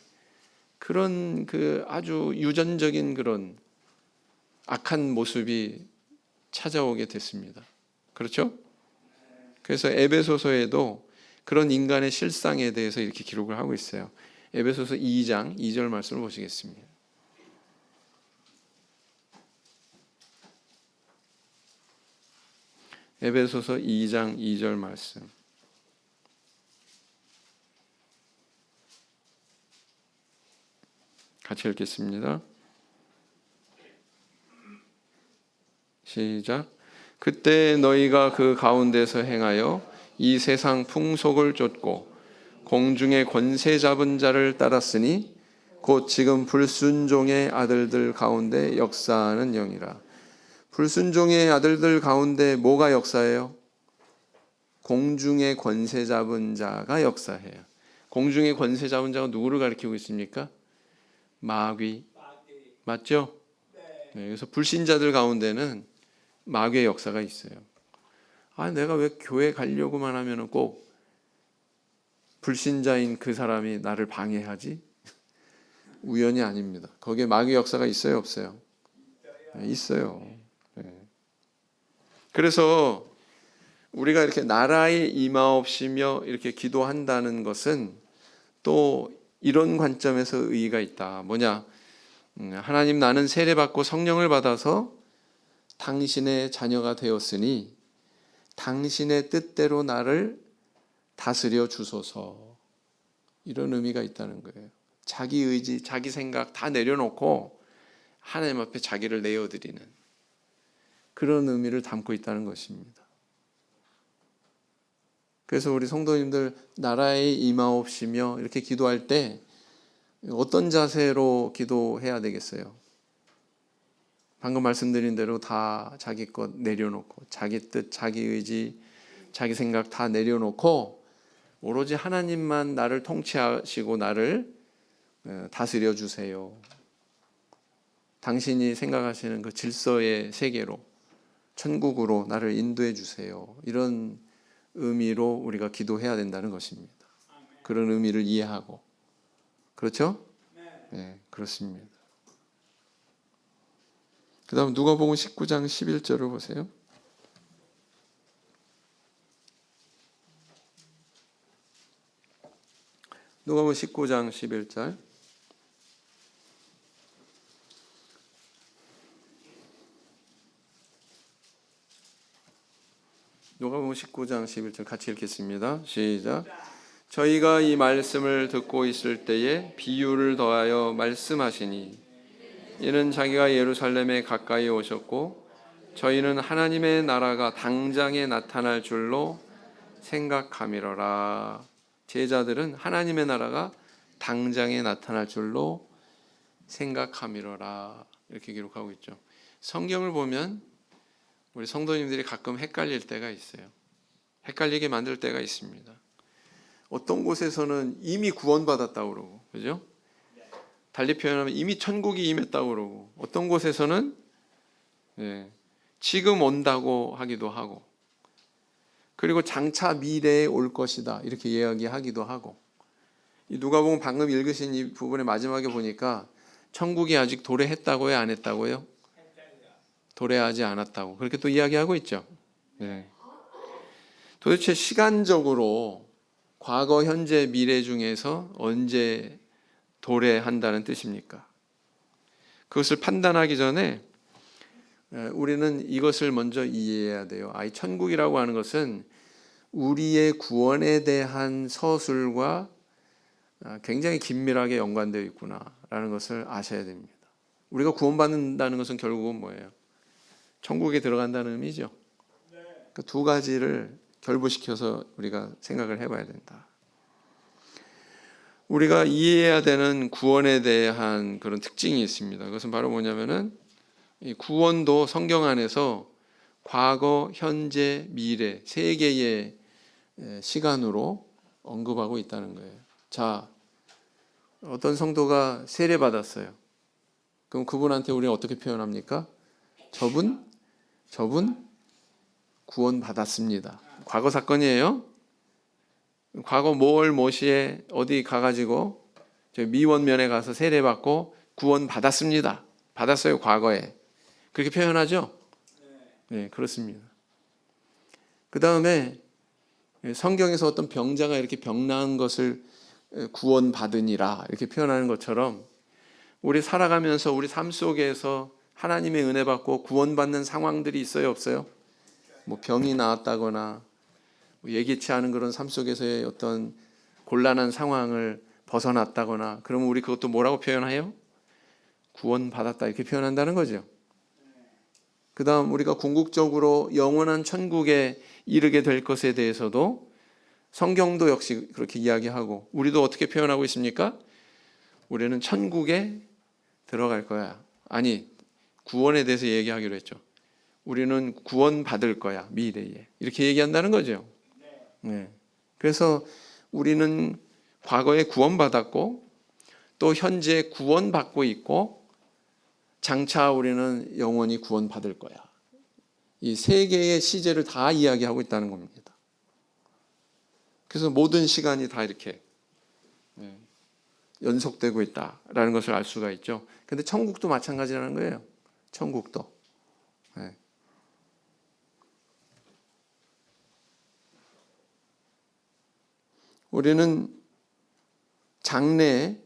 그런 그 아주 유전적인 그런 악한 모습이 찾아오게 됐습니다. 그렇죠? 그래서 에베소서에도 그런 인간의 실상에 대해서 이렇게 기록을 하고 있어요. 에베소서 2장 2절 말씀을 보시겠습니다. 에베소서 2장 2절 말씀. 같이 읽겠습니다. 시작. 그때 너희가 그 가운데서 행하여 이 세상 풍속을 쫓고 공중의 권세 잡은 자를 따랐으니 곧 지금 불순종의 아들들 가운데 역사하는 영이라. 불순종의 아들들 가운데 뭐가 역사해요? 공중의 권세 잡은 자가 역사해요. 공중의 권세 잡은 자가 누구를 가리키고 있습니까? 마귀. 맞죠? 네, 그래서 불신자들 가운데는 마귀의 역사가 있어요. 내가 왜 교회 가려고만 하면 꼭 불신자인 그 사람이 나를 방해하지? 우연이 아닙니다. 거기에 마귀의 역사가 있어요, 없어요? 네, 있어요. 네. 그래서 우리가 이렇게 나라에 임하옵시며 이렇게 기도한다는 것은 또 이런 관점에서 의의가 있다. 뭐냐? 하나님, 나는 세례받고 성령을 받아서 당신의 자녀가 되었으니 당신의 뜻대로 나를 다스려 주소서. 이런 의미가 있다는 거예요. 자기 의지, 자기 생각 다 내려놓고 하나님 앞에 자기를 내어드리는 그런 의미를 담고 있다는 것입니다. 그래서 우리 성도님들 나라에 임하옵시며 이렇게 기도할 때 어떤 자세로 기도해야 되겠어요? 방금 말씀드린 대로 다 자기 것 내려놓고 자기 뜻, 자기 의지, 자기 생각 다 내려놓고 오로지 하나님만 나를 통치하시고 나를 다스려 주세요. 당신이 생각하시는 그 질서의 세계로, 천국으로 나를 인도해 주세요. 이런 의미로 우리가 기도해야 된다는 것입니다. 그런 의미를 이해하고. 그렇죠? 네, 그렇습니다. 그 다음 누가복음 19장 11절을 보세요. 누가복음 19장 11절. 누가복음 19장 11절 같이 읽겠습니다. 시작. 저희가 이 말씀을 듣고 있을 때에 비유를 더하여 말씀하시니 이는 자기가 예루살렘에 가까이 오셨고 저희는 하나님의 나라가 당장에 나타날 줄로 생각함이로라. 제자들은 하나님의 나라가 당장에 나타날 줄로 생각함이로라. 이렇게 기록하고 있죠. 성경을 보면 우리 성도님들이 가끔 헷갈릴 때가 있어요. 헷갈리게 만들 때가 있습니다. 어떤 곳에서는 이미 구원받았다고 그러고, 그죠? 달리 표현하면 이미 천국이 임했다고 그러고, 어떤 곳에서는 지금 온다고 하기도 하고, 그리고 장차 미래에 올 것이다 이렇게 이야기하기도 하고. 누가복음 방금 읽으신 이 부분의 마지막에 보니까 천국이 아직 도래했다고요, 안 했다고요? 도래하지 않았다고 그렇게 또 이야기하고 있죠. 도대체 시간적으로 과거, 현재, 미래 중에서 언제 도래한다는 뜻입니까? 그것을 판단하기 전에 우리는 이것을 먼저 이해해야 돼요. 이 천국이라고 하는 것은 우리의 구원에 대한 서술과 굉장히 긴밀하게 연관되어 있구나라는 것을 아셔야 됩니다. 우리가 구원받는다는 것은 결국은 뭐예요? 천국에 들어간다는 의미죠. 그 두 가지를 결부시켜서 우리가 생각을 해봐야 된다. 우리가 이해해야 되는 구원에 대한 그런 특징이 있습니다. 그것은 바로 뭐냐면은 이 구원도 성경 안에서 과거, 현재, 미래 세 개의 시간으로 언급하고 있다는 거예요. 자, 어떤 성도가 세례 받았어요. 그럼 그분한테 우리는 어떻게 표현합니까? 저분 구원 받았습니다. 과거 사건이에요. 과거 뭐시에 어디 가가지고 미원면에 가서 세례 받고 구원 받았습니다. 받았어요, 과거에. 그렇게 표현하죠? 네, 그렇습니다. 그 다음에 성경에서 어떤 병자가 이렇게 병 나은 것을 구원 받으니라 이렇게 표현하는 것처럼 우리 살아가면서 우리 삶 속에서 하나님의 은혜 받고 구원받는 상황들이 있어요, 없어요? 뭐 병이 나았다거나 예기치 않은 그런 삶 속에서의 어떤 곤란한 상황을 벗어났다거나 그러면 우리 그것도 뭐라고 표현해요? 구원받았다 이렇게 표현한다는 거죠. 그 다음 우리가 궁극적으로 영원한 천국에 이르게 될 것에 대해서도 성경도 역시 그렇게 이야기하고 우리도 어떻게 표현하고 있습니까? 우리는 천국에 들어갈 거야. 아니, 구원에 대해서 얘기하기로 했죠. 우리는 구원받을 거야, 미래에. 이렇게 얘기한다는 거죠. 네. 그래서 우리는 과거에 구원받았고 또 현재 구원받고 있고 장차 우리는 영원히 구원받을 거야. 이 세 개의 시제를 다 이야기하고 있다는 겁니다. 그래서 모든 시간이 다 이렇게 연속되고 있다라는 것을 알 수가 있죠. 근데 천국도 마찬가지라는 거예요. 천국도. 네. 우리는 장래에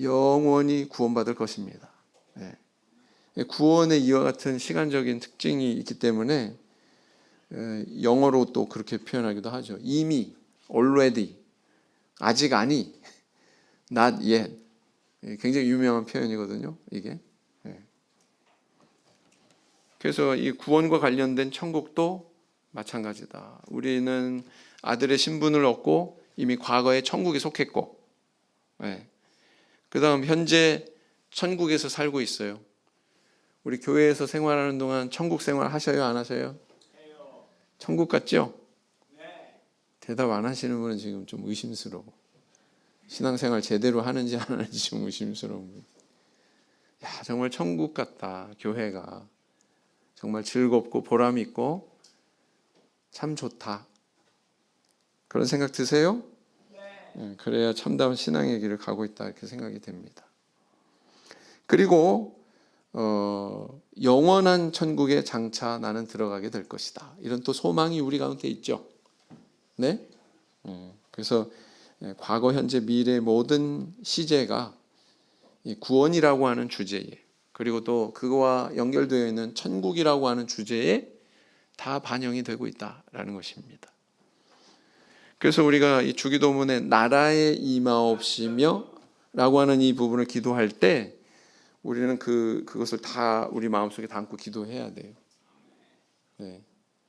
영원히 구원받을 것입니다. 네. 구원에 이와 같은 시간적인 특징이 있기 때문에 영어로 또 그렇게 표현하기도 하죠. 이미, already, 아직 아니, not yet. 굉장히 유명한 표현이거든요, 이게. 그래서 이 구원과 관련된 천국도 마찬가지다. 우리는 아들의 신분을 얻고 이미 과거에 천국에 속했고, 그 다음 현재 천국에서 살고 있어요. 우리 교회에서 생활하는 동안 천국 생활 하셔요, 안 하셔요? 천국 같죠? 대답 안 하시는 분은 지금 좀 의심스러워. 신앙생활 제대로 하는지 안 하는지 좀 의심스러운. 야, 정말 천국 같다. 교회가 정말 즐겁고 보람 있고 참 좋다. 그런 생각 드세요? 그래야 참다운 신앙의 길을 가고 있다 이렇게 생각이 됩니다. 그리고 영원한 천국에 장차 나는 들어가게 될 것이다. 이런 또 소망이 우리 가운데 있죠. 네? 그래서 과거, 현재, 미래 모든 시제가 이 구원이라고 하는 주제에 그리고 또 그거와 연결되어 있는 천국이라고 하는 주제에 다 반영이 되고 있다라는 것입니다. 그래서 우리가 이 주기도문에 나라에 임하옵시며 라고 하는 이 부분을 기도할 때 우리는 그것을 다 우리 마음속에 담고 기도해야 돼요. 네.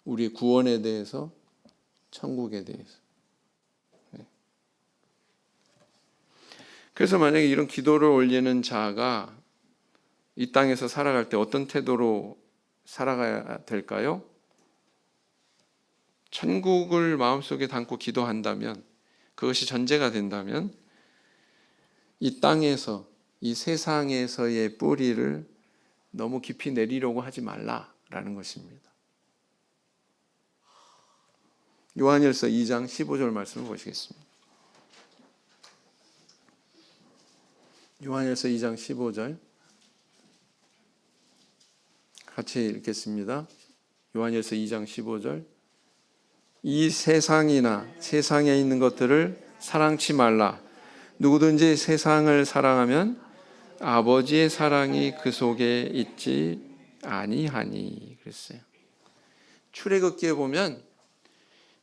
우리의 구원에 대해서, 천국에 대해서. 네. 그래서 만약에 이런 기도를 올리는 자가 이 땅에서 살아갈 때 어떤 태도로 살아가야 될까요? 천국을 마음속에 담고 기도한다면, 그것이 전제가 된다면 이 땅에서, 이 세상에서의 뿌리를 너무 깊이 내리려고 하지 말라라는 것입니다. 요한일서 2장 15절 말씀을 보시겠습니다. 요한일서 2장 15절 같이 읽겠습니다. 요한일서 2장 15절 이 세상이나 세상에 있는 것들을 사랑치 말라. 누구든지 세상을 사랑하면 아버지의 사랑이 그 속에 있지 아니하니 그랬어요. 출애굽기에 보면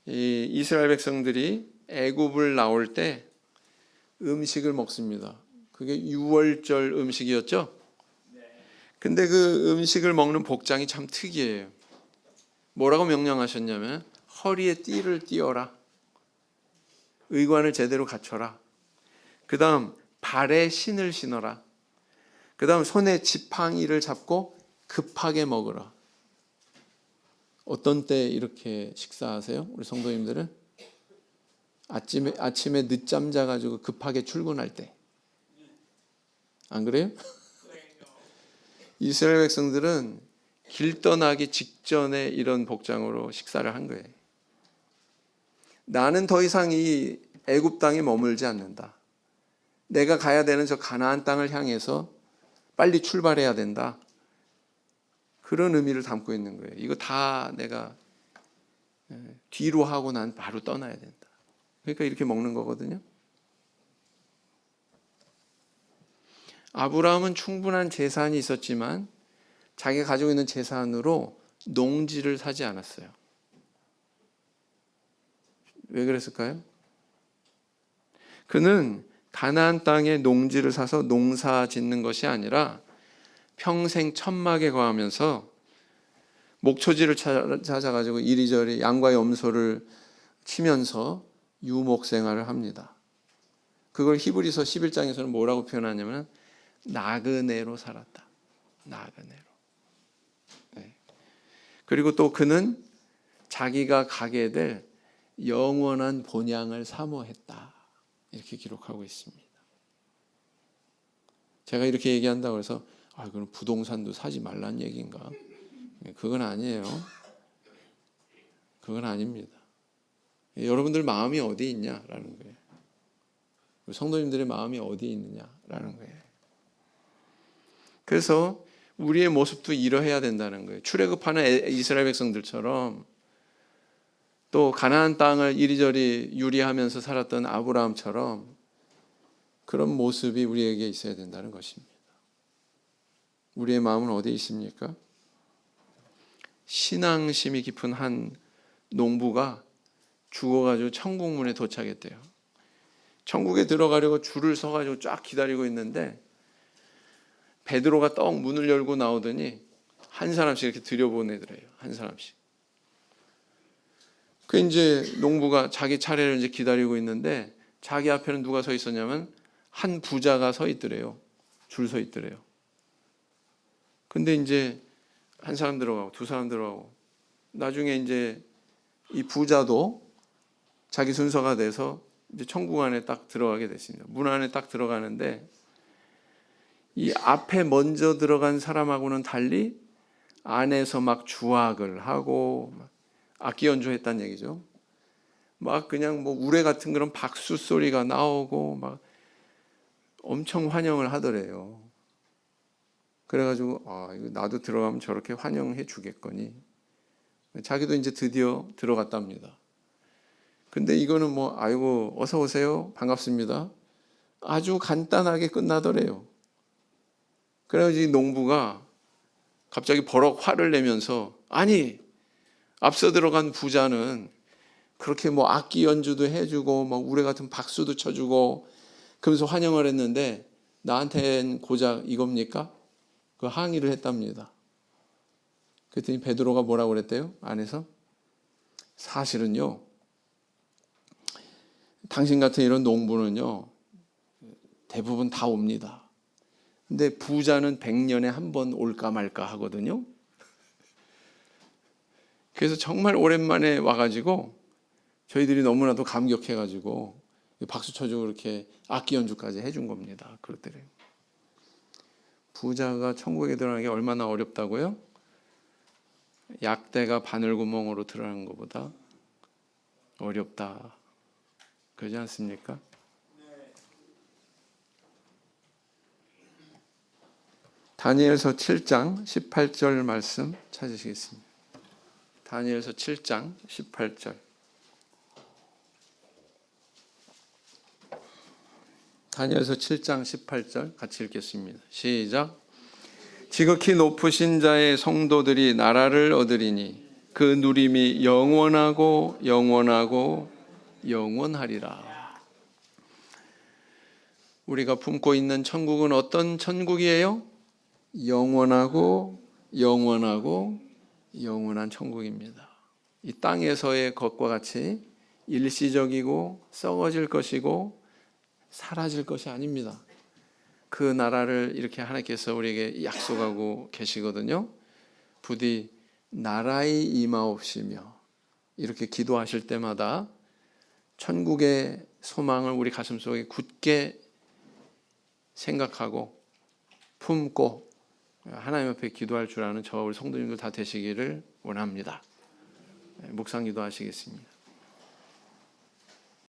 이 이스라엘 백성들이 애굽을 나올 때 음식을 먹습니다. 그게 유월절 음식이었죠. 근데 그 음식을 먹는 복장이 참 특이해요. 뭐라고 명령하셨냐면 허리에 띠를 띠어라. 의관을 제대로 갖춰라. 그 다음 발에 신을 신어라. 그 다음 손에 지팡이를 잡고 급하게 먹으라. 어떤 때 이렇게 식사하세요? 우리 성도님들은? 아침에 늦잠 자가지고 급하게 출근할 때. 안 그래요? 이스라엘 백성들은 길 떠나기 직전에 이런 복장으로 식사를 한 거예요. 나는 더 이상 이 애굽 땅에 머물지 않는다. 내가 가야 되는 저 가나안 땅을 향해서 빨리 출발해야 된다. 그런 의미를 담고 있는 거예요. 이거 다 내가 뒤로 하고 난 바로 떠나야 된다. 그러니까 이렇게 먹는 거거든요. 아브라함은 충분한 재산이 있었지만 자기가 가지고 있는 재산으로 농지를 사지 않았어요. 왜 그랬을까요? 그는 가나안 땅에 농지를 사서 농사 짓는 것이 아니라 평생 천막에 거하면서 목초지를 찾아가지고 이리저리 양과 염소를 치면서 유목 생활을 합니다. 그걸 히브리서 11장에서는 뭐라고 표현하냐면 나그네로 살았다. 나그네로. 네. 그리고 또 그는 자기가 가게 될 영원한 본향을 사모했다. 이렇게 기록하고 있습니다. 제가 이렇게 얘기한다고 해서 그럼 부동산도 사지 말란 얘기인가? 그건 아니에요. 그건 아닙니다. 여러분들 마음이 어디 있냐라는 거예요. 성도님들의 마음이 어디 있느냐라는 거예요. 그래서 우리의 모습도 이러해야 된다는 거예요. 출애굽하는 이스라엘 백성들처럼 또 가나안 땅을 이리저리 유리하면서 살았던 아브라함처럼 그런 모습이 우리에게 있어야 된다는 것입니다. 우리의 마음은 어디에 있습니까? 신앙심이 깊은 한 농부가 죽어가지고 천국문에 도착했대요. 천국에 들어가려고 줄을 서가지고 쫙 기다리고 있는데 베드로가 떡 문을 열고 나오더니 한 사람씩 이렇게 들여보내더래요. 한 사람씩. 그 이제 농부가 자기 차례를 이제 기다리고 있는데 자기 앞에는 누가 서 있었냐면 한 부자가 서 있더래요. 줄 서 있더래요. 근데 이제 한 사람 들어가고 두 사람 들어가고 나중에 이제 이 부자도 자기 순서가 돼서 이제 천국 안에 딱 들어가게 됐습니다. 문 안에 딱 들어가는데 이 앞에 먼저 들어간 사람하고는 달리 안에서 막 주악을 하고 악기 연주했다는 얘기죠. 막 그냥 뭐 우레 같은 그런 박수 소리가 나오고 막 엄청 환영을 하더래요. 그래가지고 이거 나도 들어가면 저렇게 환영해 주겠거니. 자기도 이제 드디어 들어갔답니다. 근데 이거는 아이고 어서 오세요 반갑습니다. 아주 간단하게 끝나더래요. 그래가지고 이 농부가 갑자기 버럭 화를 내면서 아니 앞서 들어간 부자는 그렇게 뭐 악기 연주도 해주고 막 우리 같은 박수도 쳐주고 그러면서 환영을 했는데 나한텐 고작 이겁니까? 그 항의를 했답니다. 그랬더니 베드로가 뭐라고 그랬대요? 안에서 사실은요, 당신 같은 이런 농부는요 대부분 다 옵니다. 근데 부자는 100년에 한 번 올까 말까 하거든요. 그래서 정말 오랜만에 와가지고 저희들이 너무나도 감격해가지고 박수 쳐주고 이렇게 악기 연주까지 해준 겁니다. 그렇더래요. 부자가 천국에 들어가는 게 얼마나 어렵다고요? 약대가 바늘구멍으로 들어가는 것보다 어렵다. 그러지 않습니까? 다니엘서 7장 18절 말씀 찾으시겠습니다. 다니엘서 7장 18절. 다니엘서 7장 18절 같이 읽겠습니다. 시작. 지극히 높으신 자의 성도들이 나라를 얻으리니 그 누림이 영원하고 영원하고 영원하리라. 우리가 품고 있는 천국은 어떤 천국이에요? 영원하고 영원하고 영원한 천국입니다. 이 땅에서의 것과 같이 일시적이고 썩어질 것이고 사라질 것이 아닙니다. 그 나라를 이렇게 하나님께서 우리에게 약속하고 계시거든요. 부디 나라의 임하옵시며 이렇게 기도하실 때마다 천국의 소망을 우리 가슴속에 굳게 생각하고 품고 하나님 앞에 기도할 줄 아는 저와 우리 성도님들 다 되시기를 원합니다. 묵상 기도하시겠습니다.